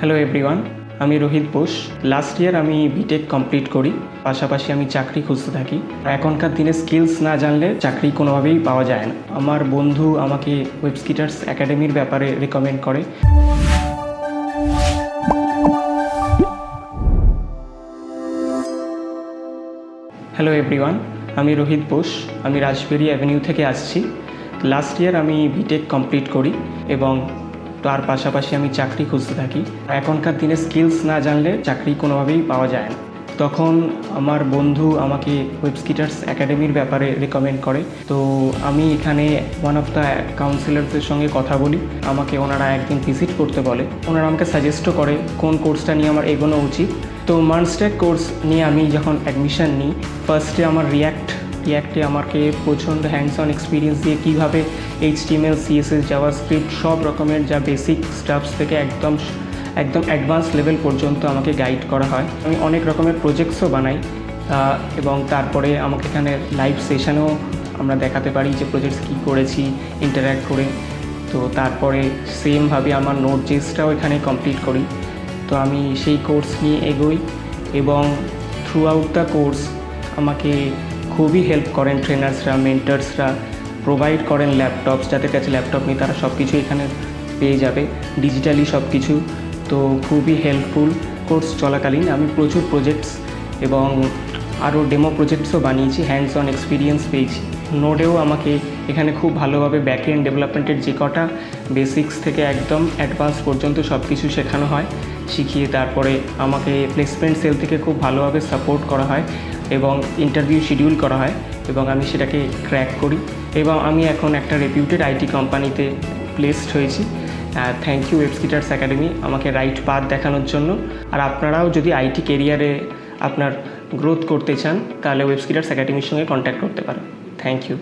Hello everyone, আমি Rohit Bose. Last year আমি B Tech complete করি, পাশাপাশি আমি চাকরি খুঁজতে থাকি। এখনকার দিনে স্কিলস না জানলে চাকরি কোনোভাবেই পাওয়া যায় না। আমার বন্ধু আমাকে ওয়েবস্কিটার্স একাডেমির ব্যাপারে রেকমেন্ড করে। হ্যালো এভরিওয়ান, আমি রোহিত বোস। আমি রাজবেরি অ্যাভিনিউ থেকে আসছি। লাস্ট ইয়ার আমি বিটেক কমপ্লিট করি এবং তার পাশাপাশি আমি চাকরি খুঁজতে থাকি। এখনকার দিনে স্কিলস না জানলে চাকরি কোনোভাবেই পাওয়া যায় না। তখন আমার বন্ধু আমাকে ওয়েবস্কিটার্স একাডেমির ব্যাপারে রেকমেন্ড করে। তো আমি এখানে ওয়ান অফ দ্য কাউন্সিলারসের সঙ্গে কথা বলি। আমাকে ওনারা একদিন ভিজিট করতে বলে। ওনারা আমাকে সাজেস্টও করে কোন কোর্সটা নিয়ে আমার এগোনো উচিত। তো মানস্ট্যাক কোর্স নিয়ে আমি যখন অ্যাডমিশন নিই, ফার্স্টে আমার রিয়াক্টে আমাকে প্রচণ্ড হ্যান্ডস অন এক্সপিরিয়েন্স দিয়ে কীভাবে HTML, CSS, জাভাস্ক্রিপ্ট সব রকমের যা বেসিক স্টাফস থেকে একদম অ্যাডভান্স লেভেল পর্যন্ত আমাকে গাইড করা হয়। আমি অনেক রকমের প্রজেক্টসও বানাই এবং তারপরে আমাকে এখানে লাইভ সেশনেও আমরা দেখাতে পারি যে প্রজেক্টস কী করেছি ইন্টারঅ্যাক্ট করে। তো তারপরে সেমভাবে আমার নোট.js-টাও এখানে কমপ্লিট করি। তো আমি সেই কোর্স নিয়ে এগোই এবং থ্রু আউট দ্য কোর্স আমাকে খুবই হেল্প করেন ট্রেনার্সরা, মেন্টার্সরা, প্রোভাইড করেন ল্যাপটপস। যাদের কাছে ল্যাপটপ নেই তারা সব কিছু এখানে পেয়ে যাবে, ডিজিটালি সব কিছু। তো খুবই হেল্পফুল। কোর্স চলাকালীন আমি প্রচুর প্রজেক্টস এবং আরও ডেমো প্রজেক্টসও বানিয়েছি, হ্যান্ডস অন এক্সপিরিয়েন্স পেয়েছি। নোডেও আমাকে এখানে খুব ভালোভাবে ব্যাক এন্ড ডেভেলপমেন্টের যে কটা বেসিক্স থেকে একদম অ্যাডভান্স পর্যন্ত সব কিছু শেখানো হয়। শিখিয়ে তারপরে আমাকে প্লেসমেন্ট সেল থেকে খুব ভালোভাবে সাপোর্ট করা হয় এবং ইন্টারভিউ শিডিউল করা হয় এবং আমি সেটাকে ক্র্যাক করি এবং আমি এখন একটা রেপিউটেড IT কোম্পানিতে প্লেসড হয়েছি। থ্যাংক ইউ ওয়েবস্কিটার্স একাডেমি আমাকে রাইট পাথ দেখানোর জন্য। আর আপনারাও যদি IT কেরিয়ারে আপনার গ্রোথ করতে চান তাহলে ওয়েবস্কিটার্স একাডেমির সঙ্গে কন্ট্যাক্ট করতে পারেন। Thank you.